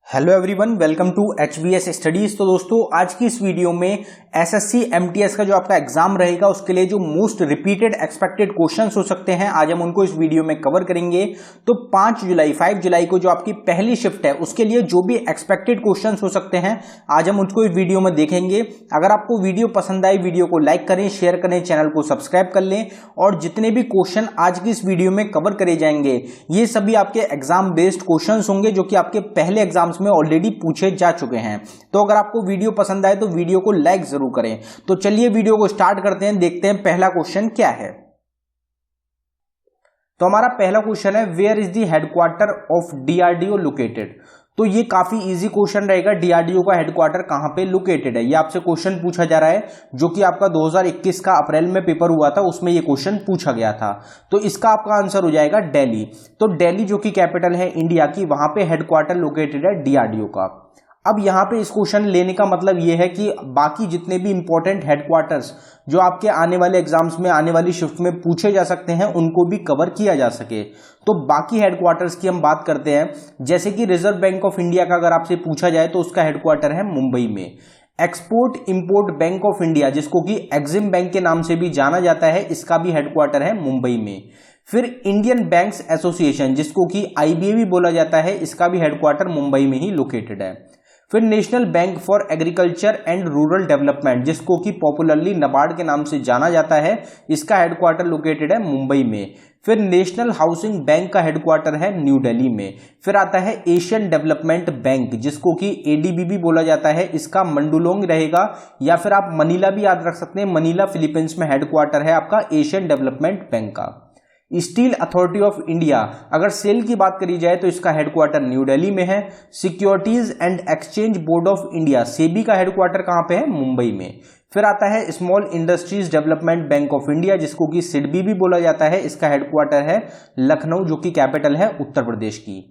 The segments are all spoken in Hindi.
Hello everyone, welcome to HBS studies. तो दोस्तों, आज की इस वीडियो में SSC MTS का जो आपका एग्जाम रहेगा उसके लिए जो मोस्ट रिपीटेड एक्सपेक्टेड क्वेश्चंस हो सकते हैं, आज हम उनको इस वीडियो में कवर करेंगे। तो 5 जुलाई को जो आपकी पहली शिफ्ट है उसके लिए जो भी एक्सपेक्टेड क्वेश्चंस हो सकते हैं आज हम उनको इस वीडियो में देखेंगे। अगर आपको वीडियो पसंद आई, वीडियो को लाइक करें, शेयर करें, चैनल को सब्सक्राइब कर लें। और जितने भी क्वेश्चन आज की इस वीडियो में कवर करे जाएंगे ये सभी आपके एग्जाम बेस्ड क्वेश्चन होंगे जो कि आपके पहले एग्जाम में ऑलरेडी पूछे जा चुके हैं। तो अगर आपको वीडियो पसंद आए तो वीडियो को लाइक जरूर करें। तो चलिए वीडियो को स्टार्ट करते हैं, देखते हैं पहला क्वेश्चन क्या है। तो हमारा पहला क्वेश्चन है, where is the headquarter of DRDO located. तो ये काफी इजी क्वेश्चन रहेगा, DRDO का हेडक्वार्टर कहां पे लोकेटेड है, ये आपसे क्वेश्चन पूछा जा रहा है, जो कि आपका 2021 का अप्रैल में पेपर हुआ था, उसमें ये क्वेश्चन पूछा गया था। तो इसका आपका आंसर हो जाएगा दिल्ली। तो दिल्ली जो कि कैपिटल है इंडिया की, वहां पे हेडक्वार्टर लोकेटेड है DRDO का। अब यहां पे इस क्वेश्चन लेने का मतलब यह है कि बाकी जितने भी इंपॉर्टेंट हेडक्वार्टर्स जो आपके आने वाले एग्जाम्स में, आने वाली शिफ्ट में पूछे जा सकते हैं, उनको भी कवर किया जा सके। तो बाकी हेडक्वार्टर्स की हम बात करते हैं, जैसे कि रिजर्व बैंक ऑफ इंडिया का अगर आपसे पूछा जाए तो उसका हेडक्वार्टर है मुंबई में। Export import bank of India, जिसको कि एक्सिम बैंक के नाम से भी जाना जाता है, इसका भी हेडक्वार्टर है मुंबई में। फिर इंडियन बैंक्स एसोसिएशन, जिसको कि IBA भी बोला जाता है, इसका भी हेडक्वार्टर मुंबई में ही लोकेटेड है। फिर national bank for agriculture and rural development, जिसको कि पॉपुलरली NABARD के नाम से जाना जाता है, इसका हेडक्वार्टर लोकेटेड है मुंबई में। फिर नेशनल हाउसिंग बैंक का हेडक्वार्टर है न्यू दिल्ली में। फिर आता है एशियन डेवलपमेंट बैंक, जिसको कि ADB भी बोला जाता है, इसका मंडुलोंग रहेगा, या फिर आप मनीला भी याद रख सकते हैं, मनीला फिलीपींस में हेडक्वार्टर है आपका एशियन डेवलपमेंट बैंक का। स्टील अथॉरिटी ऑफ इंडिया, अगर सेल की बात करी जाए तो इसका हेडक्वार्टर न्यू दिल्ली में है। Securities and exchange board of India, SEBI का हेडक्वार्टर कहां पे है, मुंबई में। फिर आता है small industries development bank of India, जिसको कि SIDBI भी बोला जाता है, इसका हेडक्वार्टर है लखनऊ, जो कि कैपिटल है उत्तर प्रदेश की।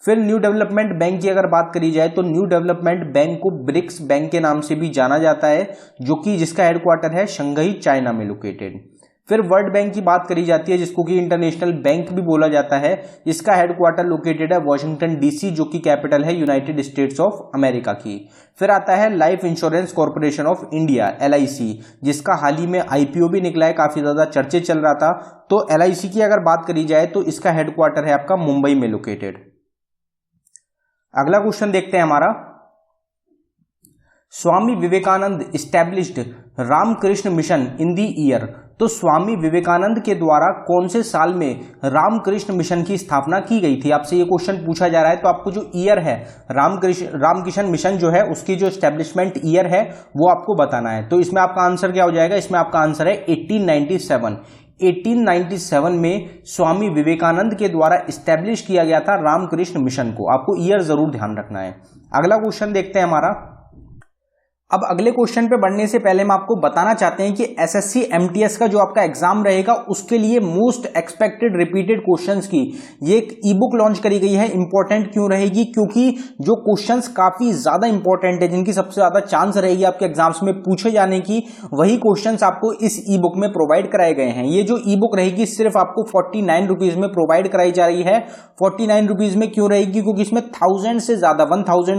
फिर न्यू डेवलपमेंट बैंक की अगर बात करी जाए तो न्यू डेवलपमेंट बैंक को ब्रिक्स बैंक के नाम से भी जाना जाता है, जो कि जिसका हेडक्वार्टर है शंघई, चाइना में लोकेटेड। फिर वर्ल्ड बैंक की बात करी जाती है, जिसको कि इंटरनेशनल बैंक भी बोला जाता है, इसका हेडक्वार्टर लोकेटेड है वॉशिंगटन DC, जो कि कैपिटल है यूनाइटेड स्टेट्स ऑफ अमेरिका की। फिर आता है life insurance corporation of India LIC, जिसका हाल ही में IPO भी निकला है, काफी ज्यादा चर्चे चल रहा था। तो LIC की अगर बात करी जाए तो इसका हेडक्वार्टर है आपका मुंबई में लोकेटेड। अगला क्वेश्चन देखते हैं हमारा, Swami Vivekananda established Ramakrishna mission in the year. तो स्वामी विवेकानंद के द्वारा कौन से साल में रामकृष्ण मिशन की स्थापना की गई थी, आपसे ये क्वेश्चन पूछा जा रहा है। तो आपको जो ईयर है, रामकृष्ण मिशन जो है उसकी जो एस्टेब्लिशमेंट ईयर है वो आपको बताना है। तो इसमें आपका आंसर क्या हो जाएगा, इसमें आपका आंसर है 1897। 1897 में स्वामी विवेकानंद के द्वारा एस्टेब्लिश किया गया था रामकृष्ण मिशन को। आपको ईयर जरूर ध्यान रखना है। अगला क्वेश्चन देखते हैं हमारा। अब अगले क्वेश्चन पे बढ़ने से पहले हम आपको बताना चाहते हैं कि SSC MTS का जो आपका एग्जाम रहेगा उसके लिए मोस्ट एक्सपेक्टेड रिपीटेड क्वेश्चंस की ये एक ई-बुक लॉन्च करी गई है। इंपॉर्टेंट क्यों रहेगी, क्योंकि जो क्वेश्चंस काफी ज्यादा इंपॉर्टेंट है, जिनकी सबसे ज्यादा चांस रहेगी आपके एग्जाम्स में पूछे जाने की, वही क्वेश्चंस आपको इस ई-बुक में प्रोवाइड कराए गए हैं। ये जो ई-बुक रहेगी सिर्फ आपको 49 रुपीज में प्रोवाइड कराई जा रही है। 49 रुपीज में क्यों रहेगी, क्योंकि इसमें 1000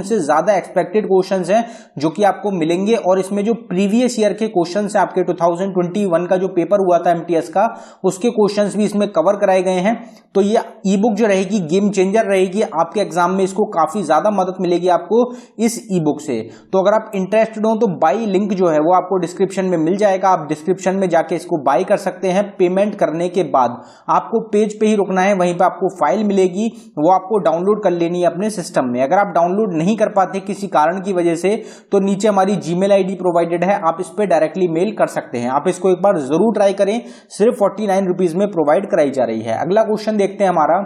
से ज्यादा एक्सपेक्टेड क्वेश्चंस हैं जो कि आपको मिलेंगे। और इसमें जो प्रीवियस ईयर के क्वेश्चंस हैं, आपके 2021 का जो पेपर हुआ था MTS का, उसके क्वेश्चंस भी इसमें कवर कराए गए हैं। तो ये ई बुक जो रहेगी गेम चेंजर रहेगी आपके एग्जाम में, इसको काफी ज्यादा मदद मिलेगी आपको इस ई बुक से। तो अगर आप इंटरेस्टेड हो तो बाई लिंक जो है वो आपको डिस्क्रिप्शन में मिल जाएगा, आप डिस्क्रिप्शन में जाके इसको बाई कर सकते हैं। पेमेंट करने के बाद आपको पेज पे ही रुकना है, वहीं पे आपको फाइल मिलेगी, वो आपको डाउनलोड कर लेनी है अपने सिस्टम में। अगर आप डाउनलोड नहीं कर पाते किसी कारण की वजह से, तो नीचे हमारी Gmail ID प्रोवाइडेड है, आप इस पे डायरेक्टली मेल कर सकते हैं। आप इसको एक बार जरूर ट्राई करें, सिर्फ 49 रुपीज में प्रोवाइड कराई जा रही है। अगला क्वेश्चन देखते हैं हमारा,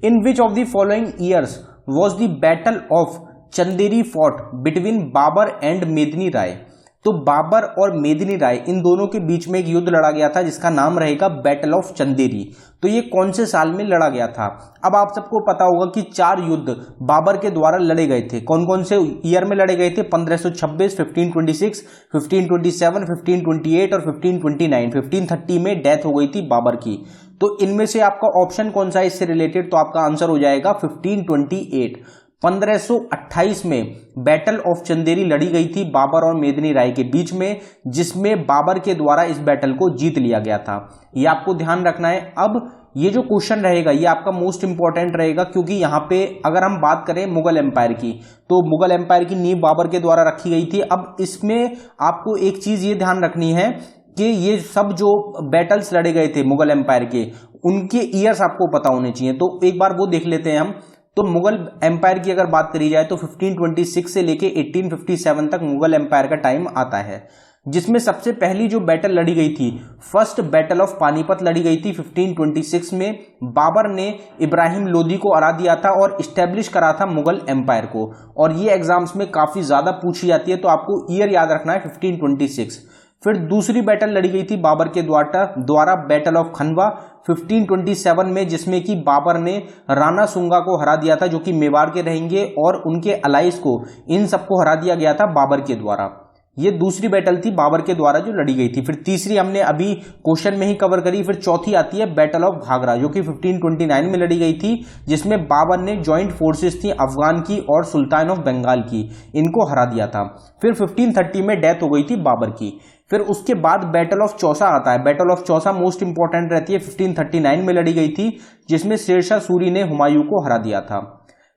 in which of the following years was the battle of Chanderi fought between Babur and Medini Rai. तो बाबर और मेदिनी राय इन दोनों के बीच में एक युद्ध लड़ा गया था जिसका नाम रहेगा बैटल ऑफ चंदेरी। तो ये कौन से साल में लड़ा गया था। अब आप सबको पता होगा कि 4 युद्ध बाबर के द्वारा लड़े गए थे। कौन कौन से ईयर में लड़े गए थे, 1526, 1526, 1527, 1528 और 1529। 1530 में डेथ हो गई थी बाबर की। तो इनमें से आपका ऑप्शन कौन सा है इससे रिलेटेड, तो आपका आंसर हो जाएगा 1528। 1528 में बैटल ऑफ चंदेरी लड़ी गई थी बाबर और मेदिनी राय के बीच में, जिसमें बाबर के द्वारा इस बैटल को जीत लिया गया था। ये आपको ध्यान रखना है। अब ये जो क्वेश्चन रहेगा ये आपका मोस्ट इंपॉर्टेंट रहेगा, क्योंकि यहाँ पे अगर हम बात करें मुगल एम्पायर की, तो मुगल एम्पायर की नींव बाबर के द्वारा रखी गई थी। अब इसमें आपको एक चीज ये ध्यान रखनी है कि ये सब जो बैटल्स लड़े गए थे मुगल एम्पायर के, उनके ईयर्स आपको पता होने चाहिए। तो एक बार वो देख लेते हैं हम। तो मुगल एम्पायर की अगर बात करी जाए तो 1526 से लेके 1857 तक मुगल एम्पायर का टाइम आता है, जिसमें सबसे पहली जो बैटल लड़ी गई थी, फर्स्ट बैटल ऑफ पानीपत लड़ी गई थी 1526 में। बाबर ने इब्राहिम लोदी को हरा दिया था और इस्टेब्लिश करा था मुगल एम्पायर को, और ये एग्जाम्स में काफी ज्यादा पूछी जाती है, तो आपको ईयर याद रखना है 1526। फिर दूसरी बैटल लड़ी गई थी बाबर के द्वारा बैटल ऑफ खनवा 1527 में, जिसमें कि बाबर ने राणा सुंगा को हरा दिया था, जो कि मेवाड़ के रहेंगे, और उनके अलाइज को, इन सबको हरा दिया गया था बाबर के द्वारा। ये दूसरी बैटल थी बाबर के द्वारा जो लड़ी गई थी। फिर तीसरी हमने अभी क्वेश्चन में ही कवर करी। फिर चौथी आती है बैटल ऑफ घाघरा, जो कि 1529 में लड़ी गई थी, जिसमें बाबर ने जॉइंट फोर्सेस थी अफगान की और सुल्तान ऑफ बंगाल की, इनको हरा दिया था। फिर 1530 में डेथ हो गई थी बाबर की। फिर उसके बाद बैटल ऑफ चौसा आता है। Battle of Chausa most important रहती है, 1539 में लड़ी गई थी, जिसमें शेरशाह सूरी ने हुमायूं को हरा दिया था।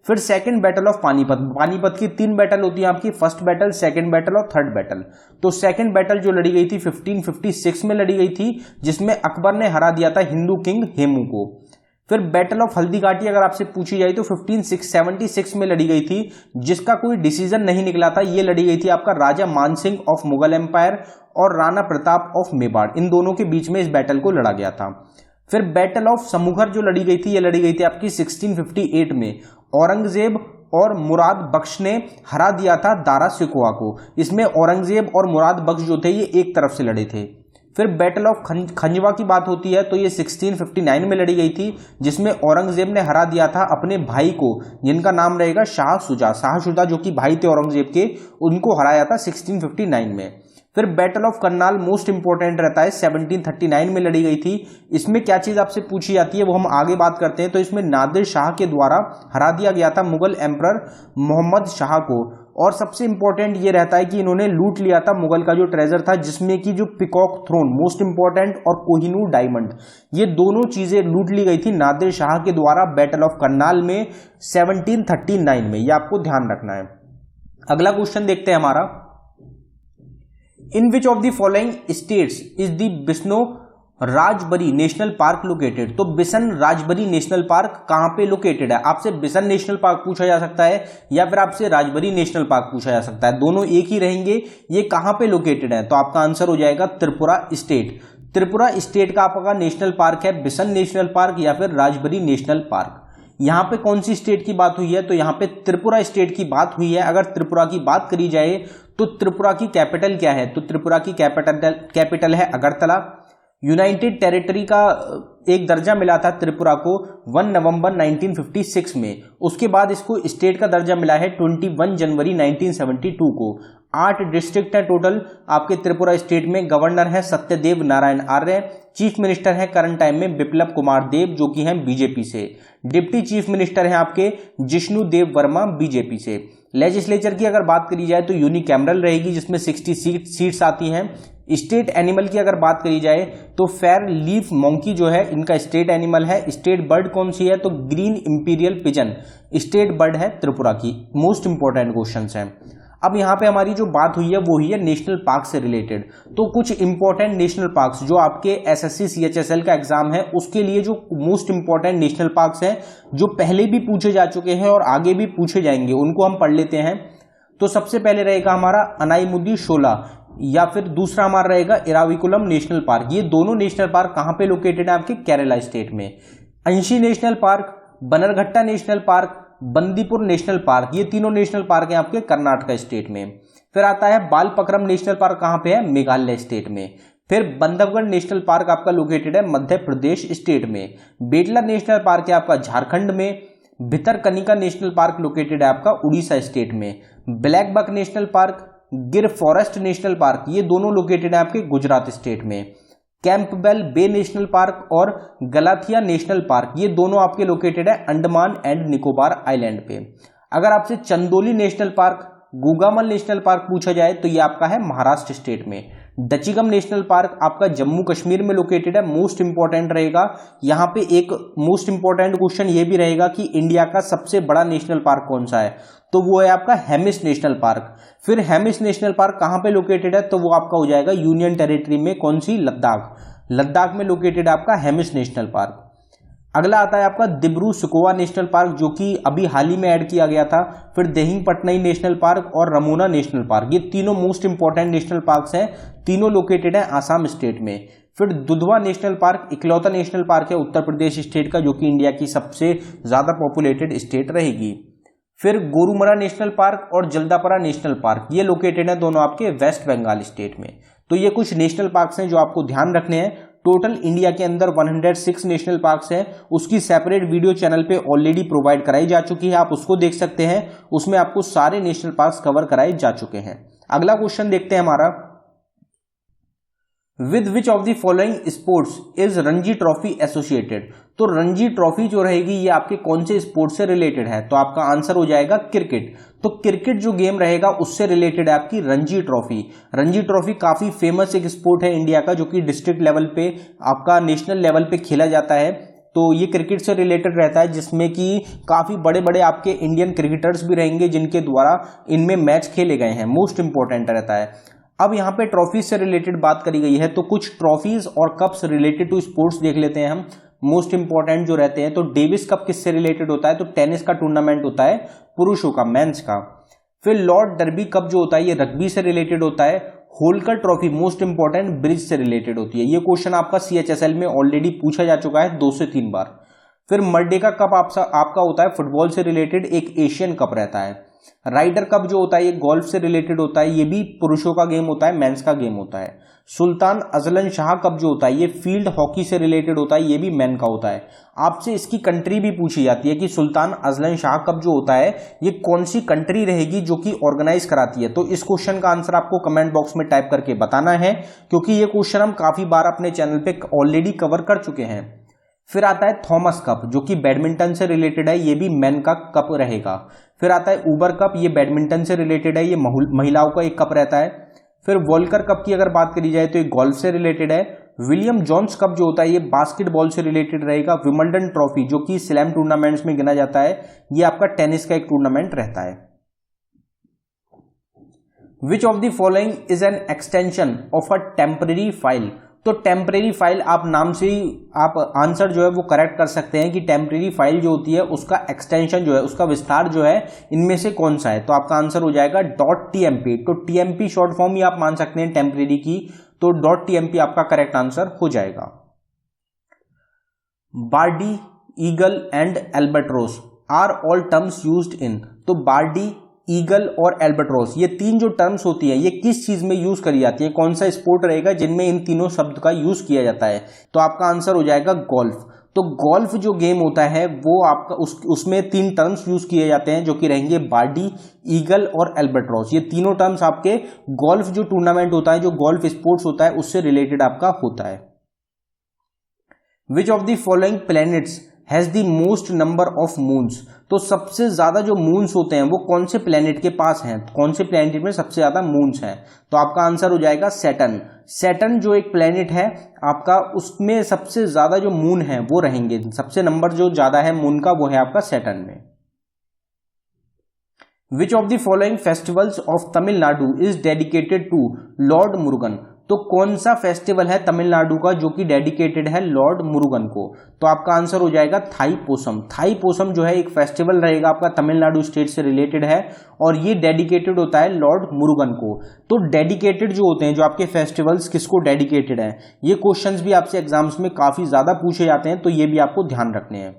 फिर second battle of Panipat. Panipat की 3 बैटल होती है आपकी, फर्स्ट बैटल, सेकंड बैटल और थर्ड बैटल। तो सेकंड बैटल जो लड़ी गई थी 1556 में लड़ी गई थी, जिसमें अकबर ने हरा दिया था हिंदू किंग हेमू को। फिर बैटल ऑफ हल्दीघाटी अगर आपसे पूछी जाए तो 1576 में लड़ी गई थी, जिसका कोई डिसीजन नहीं निकला था। ये लड़ी गई थी आपका राजा मानसिंह ऑफ मुगल एम्पायर और राणा प्रताप ऑफ मेवाड़, इन दोनों के बीच में इस बैटल को लड़ा गया था। फिर बैटल ऑफ समुघर जो लड़ी गई थी, ये लड़ी गई थी आपकी 1658 में। औरंगजेब और मुराद बख्श ने हरा दिया था दारा सिकोहा को। इसमें औरंगजेब और मुराद बख्श जो थे ये एक तरफ से लड़े थे। फिर बैटल ऑफ खंजवा की बात होती है तो ये 1659 में लड़ी गई थी, जिसमें औरंगजेब ने हरा दिया था अपने भाई को, जिनका नाम रहेगा शाह शुजा, जो कि भाई थे औरंगजेब के, उनको हराया था 1659 में। फिर battle of Karnal most important रहता है, 1739 में लड़ी गई थी। इसमें क्या चीज आपसे पूछी जाती है वो हम आगे बात करते हैं। तो इसमें नादिर शाह के द्वारा हरा दिया गया था मुगल एम्परर मोहम्मद शाह को, और सबसे इंपॉर्टेंट ये रहता है कि इन्होंने लूट लिया था मुगल का जो ट्रेजर था, जिसमें कि जो पिकॉक थ्रोन मोस्ट इंपॉर्टेंट और कोहिनूर डायमंड, ये दोनों चीजें लूट ली गई थी नादिर शाह के द्वारा बैटल ऑफ करनाल में 1739 में। ये आपको ध्यान रखना है। अगला क्वेश्चन देखते हैं हमारा, in which of the following states is the bison Rajbari national park located. तो बिसन राजबरी नेशनल पार्क कहां पे लोकेटेड है? आपसे बिसन नेशनल पार्क पूछा जा सकता है या फिर आपसे राजबरी नेशनल पार्क पूछा जा सकता है, दोनों एक ही रहेंगे। ये कहां पे लोकेटेड है? तो आपका आंसर हो जाएगा त्रिपुरा स्टेट। त्रिपुरा स्टेट का आपका नेशनल पार्क है बिसन नेशनल पार्क या फिर राजबरी नेशनल पार्क। यहां पे कौन सी स्टेट की बात हुई है? तो यहां पे त्रिपुरा स्टेट की बात हुई है। अगर त्रिपुरा की बात करी जाए तो त्रिपुरा की कैपिटल क्या है? तो त्रिपुरा की कैपिटल है अगरतला। यूनाइटेड टेरिटरी का एक दर्जा मिला था त्रिपुरा को 1 नवंबर 1956 में। उसके बाद इसको स्टेट का दर्जा मिला है 21 जनवरी 1972 को। 8 डिस्ट्रिक्ट है टोटल आपके त्रिपुरा स्टेट में। गवर्नर है सत्यदेव नारायण आर्य। चीफ मिनिस्टर है करंट टाइम में बिप्लब कुमार देव, जो कि हैं बीजेपी से। डिप्टी चीफ मिनिस्टर हैं आपके जिष्णु देव वर्मा बीजेपी से। लेजिस्लेचर की अगर बात करी जाए तो यूनिकैमरल रहेगी, जिसमें 60 सीट्स आती हैं। स्टेट एनिमल की अगर बात करी जाए तो फेयर लीफ मंकी जो है इनका स्टेट एनिमल है। स्टेट बर्ड कौन सी है? तो green imperial pigeon state bird है त्रिपुरा की। मोस्ट इंपॉर्टेंट क्वेश्चंस हैं। अब यहाँ पे हमारी जो बात हुई है वो हुई है नेशनल पार्क से रिलेटेड। तो कुछ इंपॉर्टेंट नेशनल पार्क्स जो आपके एसएससी सीएचएसएल का एग्जाम है उसके लिए जो मोस्ट इंपॉर्टेंट नेशनल पार्क्स हैं, जो पहले भी पूछे जा चुके हैं और आगे भी पूछे जाएंगे, उनको हम पढ़ लेते हैं। तो सबसे पहले रहेगा हमारा अनाईमुद्दी शोला, या फिर दूसरा हमारा रहेगा इराविकुलम नेशनल पार्क। ये दोनों नेशनल पार्क कहां पे लोकेटेड है? आपके केरला स्टेट में। अंशी national park, Bannerghatta national park, Bandipur national park, ये तीनों नेशनल पार्क हैं आपके कर्नाटका स्टेट में। फिर आता है बालपक्रम नेशनल पार्क, कहां पे है? मेघालय स्टेट में। फिर बंधवगढ़ नेशनल पार्क आपका लोकेटेड है मध्य प्रदेश स्टेट में। बेटला नेशनल पार्क है आपका झारखंड में। भितरकनिका नेशनल पार्क लोकेटेड है आपका उड़ीसा स्टेट में। ब्लैक बक नेशनल पार्क, गिर फॉरेस्ट नेशनल पार्क, ये दोनों लोकेटेड है आपके गुजरात स्टेट में। कैंपबेल बे नेशनल पार्क और गलाथिया नेशनल पार्क, ये दोनों आपके लोकेटेड है अंडमान एंड निकोबार आइलैंड पे। अगर आपसे Chandoli national park, Gugamal national park पूछा जाए तो ये आपका है महाराष्ट्र स्टेट में। डचिगम नेशनल पार्क आपका जम्मू कश्मीर में लोकेटेड है, मोस्ट इंपॉर्टेंट रहेगा। यहां पे एक मोस्ट इंपॉर्टेंट क्वेश्चन ये भी रहेगा कि इंडिया का सबसे बड़ा नेशनल पार्क कौन सा है, तो वो है आपका हेमिस नेशनल पार्क। फिर हेमिस नेशनल पार्क कहां पे लोकेटेड है, तो वो आपका हो जाएगा यूनियन टेरिटरी में, कौन सी, लद्दाख। लद्दाख में लोकेटेड है आपका हेमिस नेशनल पार्क। अगला आता है आपका दिब्रू सखोवा नेशनल पार्क, जो कि अभी हाल ही में ऐड किया गया था। फिर देहिंग पटनई नेशनल पार्क और रमोना नेशनल पार्क, ये तीनों मोस्ट इंपॉर्टेंट नेशनल पार्क्स हैं, तीनों लोकेटेड है आसाम स्टेट में। फिर दुधवा नेशनल पार्क इकलौता नेशनल पार्क है उत्तर प्रदेश स्टेट का, जो कि इंडिया की सबसे ज्यादा पॉपुलेटेड स्टेट रहेगी। फिर गोरुमरा नेशनल पार्क और जल्दापरा नेशनल पार्क, ये लोकेटेड है दोनों आपके वेस्ट बंगाल स्टेट में। तो ये कुछ नेशनल पार्क्स हैं जो आपको ध्यान रखने हैं। टोटल इंडिया के अंदर 106 नेशनल पार्क्स हैं, उसकी सेपरेट वीडियो चैनल पे ऑलरेडी प्रोवाइड कराई जा चुकी है, आप उसको देख सकते हैं, उसमें आपको सारे नेशनल पार्क्स कवर कराए जा चुके हैं। अगला क्वेश्चन देखते हैं हमारा, with which of the following sports is Ranji trophy associated. तो रणजी ट्रॉफी जो रहेगी ये आपके कौन से स्पोर्ट्स से रिलेटेड है, तो आपका आंसर हो जाएगा क्रिकेट। तो क्रिकेट जो गेम रहेगा उससे रिलेटेड है आपकी रणजी ट्रॉफी। रणजी ट्रॉफी काफी फेमस एक स्पोर्ट है इंडिया का, जो कि डिस्ट्रिक्ट लेवल पे आपका नेशनल लेवल पे खेला जाता है। तो ये क्रिकेट से रिलेटेड रहता है, जिसमें कि काफी बड़े बड़े आपके इंडियन क्रिकेटर्स भी रहेंगे जिनके द्वारा इनमें मैच खेले गए हैं, मोस्ट इंपॉर्टेंट रहता है। अब यहाँ पे ट्रॉफीज से रिलेटेड बात करी गई है, तो कुछ ट्रॉफीज और कप्स रिलेटेड टू स्पोर्ट्स देख लेते हैं हम, मोस्ट इंपॉर्टेंट जो रहते हैं। तो डेविस कप किससे रिलेटेड होता है, तो टेनिस का टूर्नामेंट होता है, पुरुषों का, मेंस का। फिर लॉर्ड डर्बी कप जो होता है ये रग्बी से रिलेटेड होता है। Holkar trophy most important bridge से रिलेटेड होती है। ये क्वेश्चन आपका CHSL में ऑलरेडी पूछा जा चुका है 2 से 3 बार। फिर मर्डेका कप आपका होता है फुटबॉल से रिलेटेड, एक एशियन कप रहता है। राइडर कप जो होता है ये गोल्फ से रिलेटेड होता है, ये भी पुरुषों का गेम होता है, मेंस का गेम होता है। सुल्तान अजलन शाह कप जो होता है ये फील्ड हॉकी से रिलेटेड होता है, ये भी मेन का होता है। आपसे इसकी कंट्री भी पूछी जाती है कि सुल्तान अजलन शाह कप जो होता है ये कौन सी कंट्री रहेगी जो कि ऑर्गेनाइज कराती है। तो इस क्वेश्चन का आंसर आपको कमेंट बॉक्स में टाइप करके बताना है, क्योंकि ये क्वेश्चन हम काफी बार अपने चैनल पे ऑलरेडी कवर कर चुके हैं। फिर आता है थॉमस कप जो कि बैडमिंटन से रिलेटेड है, ये भी मेन का कप रहेगा। फिर आता है ऊबर कप, ये बैडमिंटन से रिलेटेड है, ये महिलाओं का एक कप रहता है। फिर वॉल्कर कप की अगर बात करी जाए तो ये गोल्फ से रिलेटेड है। विलियम जॉन्स कप जो होता है ये बास्केटबॉल से रिलेटेड रहेगा। विंबलडन ट्रॉफी जो कि स्लैम टूर्नामेंट्स में गिना जाता है, ये आपका टेनिस का एक टूर्नामेंट रहता है। विच of the following is an extension of a temporary file. तो टेम्परेरी फाइल आप नाम से ही आप आंसर जो है वो करेक्ट कर सकते हैं कि टेम्परेरी फाइल जो होती है उसका एक्सटेंशन जो है, उसका विस्तार जो है, इनमें से कौन सा है। तो आपका आंसर हो जाएगा .tmp। तो TMP शॉर्ट फॉर्म ही आप मान सकते हैं टेम्परेरी की, तो .tmp आपका करेक्ट आंसर हो जाएगा। Birdie, eagle and albatross are all terms used in. तो बार्डी, ईगल और एल्बाट्रोस ये तीन जो टर्म्स होती है ये किस चीज में यूज करी जाती है, कौन सा स्पोर्ट रहेगा जिनमें इन तीनों शब्द का यूज किया जाता है। तो आपका आंसर हो जाएगा गोल्फ। तो गोल्फ जो गेम होता है वो आपका उसमें 3 टर्म्स यूज किए जाते हैं जो कि रहेंगे बार्डी, ईगल और एल्बाट्रोस। ये तीनों टर्म्स आपके गोल्फ जो टूर्नामेंट होता है, जो गोल्फ स्पोर्ट्स होता है, उससे रिलेटेड आपका होता है। विच of the following planets has the most number of moons. तो सबसे ज्यादा जो मून्स होते हैं वो कौन से प्लैनेट के पास हैं, कौन से प्लैनेट में सबसे ज्यादा मून्स हैं। तो आपका आंसर हो जाएगा सैटर्न। सैटर्न जो एक प्लैनेट है आपका, उसमें सबसे ज्यादा जो मून है वो रहेंगे, सबसे नंबर जो ज्यादा है मून का वो है आपका सैटर्न में। Which of the following festivals of Tamil Nadu is dedicated to lord Murugan. तो कौन सा फेस्टिवल है तमिलनाडु का जो कि डेडिकेटेड है लॉर्ड मुरुगन को। तो आपका आंसर हो जाएगा थाई पोसम। थाई पोसम जो है एक फेस्टिवल रहेगा आपका, तमिलनाडु स्टेट से रिलेटेड है और ये डेडिकेटेड होता है लॉर्ड मुरुगन को। तो डेडिकेटेड जो होते हैं, जो आपके फेस्टिवल्स किसको डेडिकेटेड है, ये क्वेश्चंस भी आपसे एग्जाम्स में काफी ज्यादा पूछे जाते हैं, तो ये भी आपको ध्यान रखने हैं।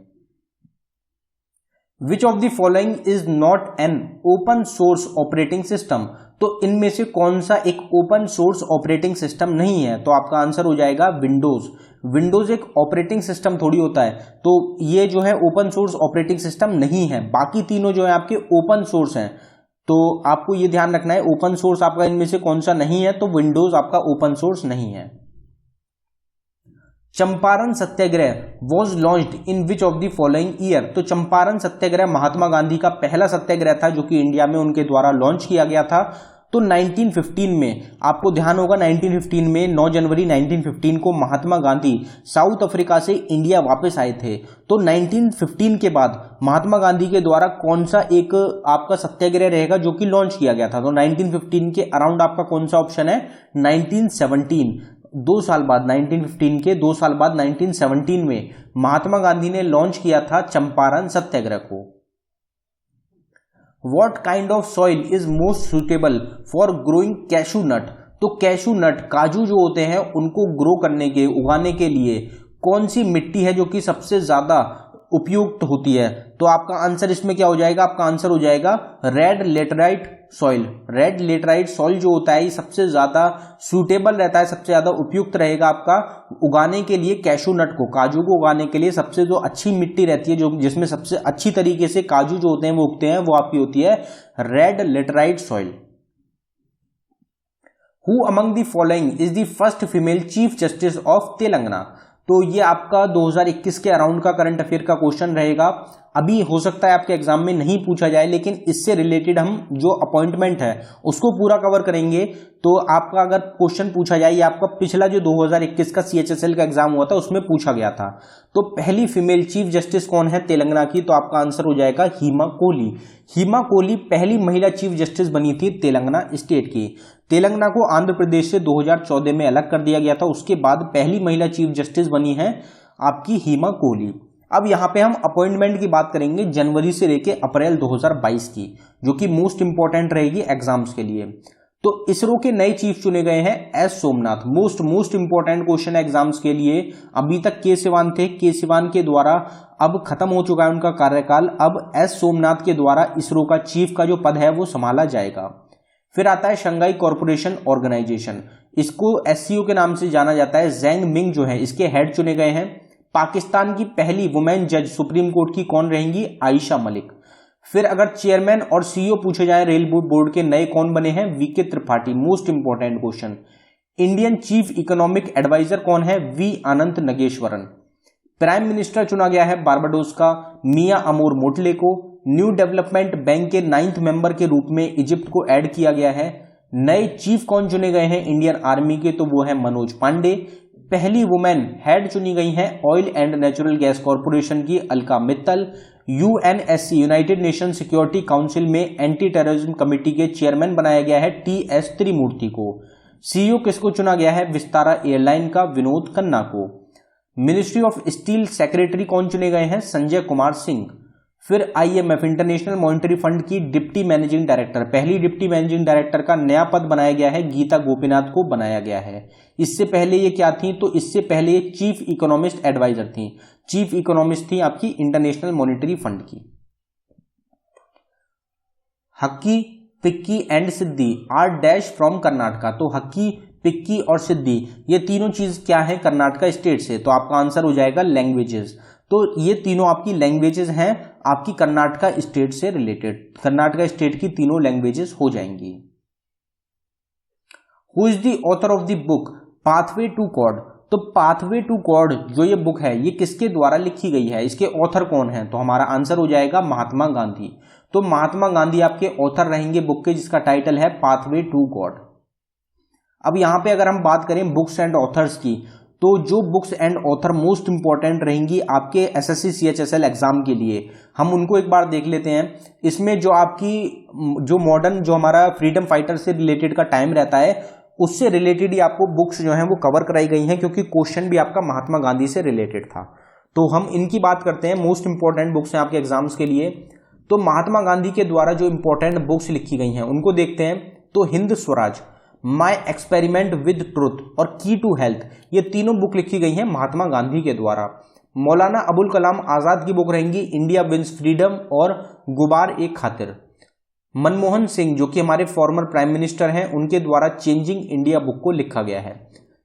विच of the following is not an open source operating system. तो इनमें से कौन सा एक ओपन सोर्स ऑपरेटिंग सिस्टम नहीं है। तो आपका आंसर हो जाएगा विंडोज। विंडोज एक ऑपरेटिंग सिस्टम थोड़ी होता है, तो ये जो है ओपन सोर्स ऑपरेटिंग सिस्टम नहीं है। बाकी तीनों जो है आपके ओपन सोर्स हैं, तो आपको ये ध्यान रखना है ओपन सोर्स आपका इनमें से कौन सा नहीं है। तो विंडोज आपका ओपन सोर्स नहीं है। Champaran Satyagraha was launched in which of the following year. तो चंपारण सत्याग्रह महात्मा गांधी का पहला सत्याग्रह था जो कि इंडिया में उनके द्वारा लॉन्च किया गया था। तो 1915 में, आपको ध्यान होगा 1915 में 9 जनवरी 1915 को महात्मा गांधी साउथ अफ्रीका से इंडिया वापस आए थे। तो 1915 के बाद महात्मा गांधी के द्वारा कौन सा एक आपका सत्याग्रह रहेगा जो कि लॉन्च किया गया था। तो 1915 के अराउंड आपका कौन सा ऑप्शन है, 1917। 2 साल बाद, 1915 के 2 साल बाद 1917 में महात्मा गांधी ने लॉन्च किया था चंपारण सत्याग्रह को। What kind of soil is most suitable for growing cashew nut? तो कैशू नट, काजू जो होते हैं उनको ग्रो करने के, उगाने के लिए कौन सी मिट्टी है जो कि सबसे ज्यादा उपयुक्त होती है। तो आपका आंसर इसमें क्या हो जाएगा, आपका आंसर हो जाएगा red laterite soil. Red laterite soil जो होता है सबसे ज्यादा सूटेबल रहता है, सबसे ज्यादा उपयुक्त रहेगा आपका उगाने के लिए कैशू नट को, काजू को उगाने के लिए सबसे जो अच्छी मिट्टी रहती है, जो जिसमें सबसे अच्छी तरीके से काजू जो होते हैं वो उगते हैं, वो आपकी होती है red laterite soil. Who among the following is the first female chief justice of Telangana? तो ये आपका 2021 के अराउंड का करंट अफेयर का क्वेश्चन रहेगा। अभी हो सकता है आपके एग्जाम में नहीं पूछा जाए, लेकिन इससे रिलेटेड हम जो अपॉइंटमेंट है उसको पूरा कवर करेंगे। तो आपका अगर क्वेश्चन पूछा जाए, ये आपका पिछला जो 2021 का CHSL का एग्जाम हुआ था उसमें पूछा गया था। तो पहली फीमेल चीफ जस्टिस कौन है तेलंगाना की? तो आपका आंसर हो जाएगा हीमा कोहली। हीमा कोहली पहली महिला चीफ जस्टिस बनी थी तेलंगाना स्टेट की। तेलंगाना को आंध्र प्रदेश से 2014 में अलग कर दिया गया था, उसके बाद पहली महिला चीफ जस्टिस बनी है आपकी हीमा कोहली। अब यहां पे हम अपॉइंटमेंट की बात करेंगे जनवरी से लेके अप्रैल 2022 की, जो कि मोस्ट इंपॉर्टेंट रहेगी एग्जाम्स के लिए। तो इसरो के नए चीफ चुने गए हैं S Somnath. Most important question exams के लिए। अभी तक के सिवान थे, के सिवान के द्वारा अब खत्म हो चुका है उनका कार्यकाल। अब एस सोमनाथ के द्वारा इसरो का चीफ का जो पद है वो संभाला जाएगा। फिर आता है शंघाई कॉरपोरेशन ऑर्गेनाइजेशन, इसको SCO के नाम से जाना जाता है। जैंग मिंग जो है इसके हेड चुने गए हैं। पाकिस्तान की पहली वुमेन जज सुप्रीम कोर्ट की कौन रहेंगी? आयशा मलिक। फिर अगर चेयरमैन और CEO पूछे जाए रेल बोर्ड के नए कौन बने हैं? VK Tripathi. Most important question. Indian chief economic advisor कौन है? V Anantha Nageswaran. Prime minister चुना गया है बारबाडोस का मिया अमोर मोटले को। न्यू डेवलपमेंट बैंक के 9th मेंबर के रूप में इजिप्ट को ऐड किया गया है। नए चीफ कौन चुने गए हैं इंडियन आर्मी के? तो वो है मनोज पांडे। पहली वुमेन हेड चुनी गई हैं oil and natural gas corporation की Alka Mittal. UNSC united nation security council में एंटी टेररिज्म कमेटी के चेयरमैन बनाया गया है TS त्रिमूर्ति को। CEO किसको चुना गया है? विस्तारा एयरलाइन का विनोद खन्ना को। मिनिस्ट्री ऑफ स्टील सेक्रेटरी कौन चुने गए हैं? संजय कुमार सिंह। फिर IMF इंटरनेशनल मॉनेटरी फंड की डिप्टी मैनेजिंग डायरेक्टर, पहली डिप्टी मैनेजिंग डायरेक्टर का नया पद बनाया गया है, गीता गोपीनाथ को बनाया गया है। इससे पहले ये क्या थी? तो इससे पहले ये चीफ इकोनॉमिस्ट एडवाइजर थी। चीफ इकोनॉमिस्ट थी आपकी इंटरनेशनल मॉनेटरी फंड की। Hakki, Pikki and Siddi are dash from Karnataka. तो हक्की, पिक्की और सिद्धि ये तीनों चीज क्या है? कर्नाटका स्टेट से। तो आपका आंसर हो जाएगा लैंग्वेजेस। तो ये तीनों आपकी लैंग्वेजेस हैं आपकी कर्नाटका स्टेट से रिलेटेड। कर्नाटका स्टेट की तीनों लैंग्वेजेस हो जाएंगी। Who is the author of the book pathway to God? तो पाथवे टू गॉड जो ये बुक है ये किसके द्वारा लिखी गई है? इसके ऑथर कौन है? तो हमारा आंसर हो जाएगा महात्मा गांधी। तो महात्मा गांधी आपके ऑथर रहेंगे बुक के, जिसका टाइटल है पाथवे टू गॉड। अब यहां पे अगर हम बात करें बुक्स एंड ऑथर्स की, तो जो books and author most important रहेंगी आपके SSC CHSL एग्जाम के लिए, हम उनको एक बार देख लेते हैं। इसमें जो आपकी जो मॉडर्न जो हमारा फ्रीडम फाइटर से रिलेटेड का टाइम रहता है उससे रिलेटेड ही आपको बुक्स जो हैं वो कवर कराई गई हैं, क्योंकि क्वेश्चन भी आपका महात्मा गांधी से रिलेटेड था। तो हम इनकी बात करते हैं। मोस्ट इंपॉर्टेंट बुक्स हैं आपके एग्जाम्स के लिए। तो महात्मा गांधी के द्वारा जो इंपॉर्टेंट बुक्स लिखी गई हैं उनको देखते हैं। तो Hind Swaraj, my experiment with truth और की टू हेल्थ, ये तीनों बुक लिखी गई हैं महात्मा गांधी के द्वारा। मौलाना अबुल कलाम आजाद की बुक रहेंगी इंडिया विंस फ्रीडम और गुबार एक खातिर। मनमोहन सिंह जो कि हमारे फॉर्मर प्राइम मिनिस्टर हैं, उनके द्वारा चेंजिंग इंडिया बुक को लिखा गया है।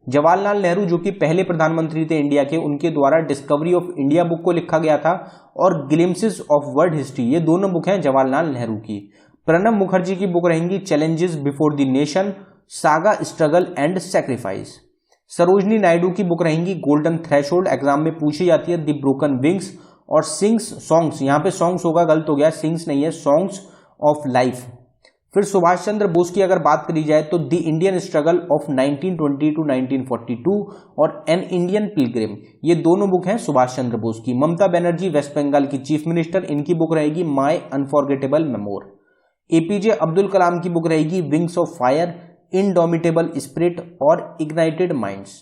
जवाहरलाल नेहरू जो कि पहले प्रधानमंत्री थे इंडिया के, उनके द्वारा डिस्कवरी ऑफ इंडिया बुक को लिखा गया था। और ग्लिम्सेस ऑफ वर्ल्ड हिस्ट्री, ये दोनों बुक हैं जवाहरलाल नेहरू की। प्रणब मुखर्जी की बुक रहेंगी challenges before the nation, saga struggle and sacrifice. Sarojini Naidu की बुक रहेंगी गोल्डन थ्रेशोल्ड, एग्जाम में पूछी जाती है द ब्रोकन विंग्स। और सिंग्स सॉन्ग्स, यहाँ पे सॉन्ग्स होगा, गलत हो गया, सिंग्स नहीं है, सॉन्ग्स ऑफ लाइफ। फिर सुभाष चंद्र बोस की अगर बात करी जाए तो the Indian struggle of 1920 to 1942 और एन इंडियन पिलग्रिम, ये दोनों बुक हैं सुभाष चंद्र बोस की। ममता बनर्जी वेस्ट बंगाल की चीफ मिनिस्टर, इनकी बुक रहेगी my unforgettable memoir. APJ Abdul Kalam की बुक रहेगी wings of fire, indomitable spirit और ignited minds.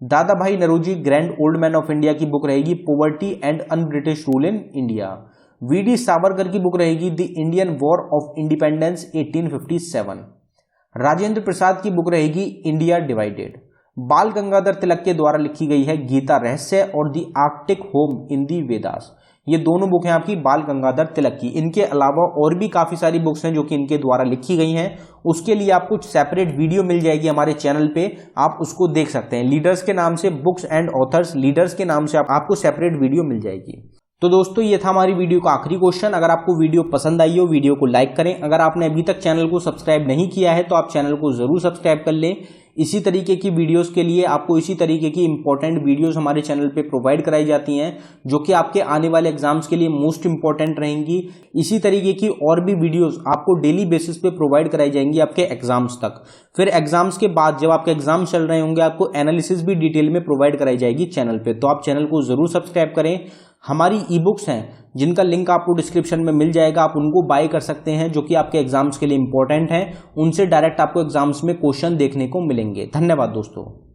Dadabhai Naoroji grand old man of India की बुक रहेगी poverty and un British rule in India. VD Savarkar की बुक रहेगी the Indian war of independence 1857। Rajendra Prasad की बुक रहेगी इंडिया डिवाइडेड। बाल गंगाधर तिलक के द्वारा लिखी गई है गीता रहस्य और द आर्कटिक होम इन दी वेदास, ये दोनों बुक हैं आपकी बाल गंगाधर तिलक की। इनके अलावा और भी काफी सारी बुक्स हैं जो कि इनके द्वारा लिखी गई हैं, उसके लिए आपको सेपरेट वीडियो मिल जाएगी हमारे चैनल पे, आप उसको देख सकते हैं। लीडर्स के नाम से, बुक्स एंड ऑथर्स लीडर्स के नाम से आपको सेपरेट वीडियो मिल जाएगी। तो दोस्तों ये था हमारी वीडियो का आखिरी क्वेश्चन। अगर आपको वीडियो पसंद आई हो, वीडियो को लाइक करें। अगर आपने अभी तक चैनल को सब्सक्राइब नहीं किया है तो आप चैनल को जरूर सब्सक्राइब कर लें। इसी तरीके की वीडियोस के लिए आपको इसी तरीके की इंपॉर्टेंट वीडियोस हमारे चैनल पे प्रोवाइड कराई जाती हैं जो कि आपके आने वाले एग्जाम्स के लिए मोस्ट इंपॉर्टेंट रहेंगी। इसी तरीके की और भी वीडियोस आपको डेली बेसिस पे प्रोवाइड कराई जाएंगी आपके एग्जाम्स तक। फिर एग्जाम्स के बाद जब आपके एग्जाम चल रहे होंगे आपको एनालिसिस भी डिटेल में प्रोवाइड कराई जाएगी चैनल पे, तो आप चैनल को जरूर सब्सक्राइब करें। हमारी ई बुक्स हैं जिनका लिंक आपको डिस्क्रिप्शन में मिल जाएगा, आप उनको बाय कर सकते हैं जो कि आपके एग्जाम्स के लिए इंपॉर्टेंट हैं। उनसे डायरेक्ट आपको एग्जाम्स में क्वेश्चन देखने को मिलेंगे। धन्यवाद दोस्तों।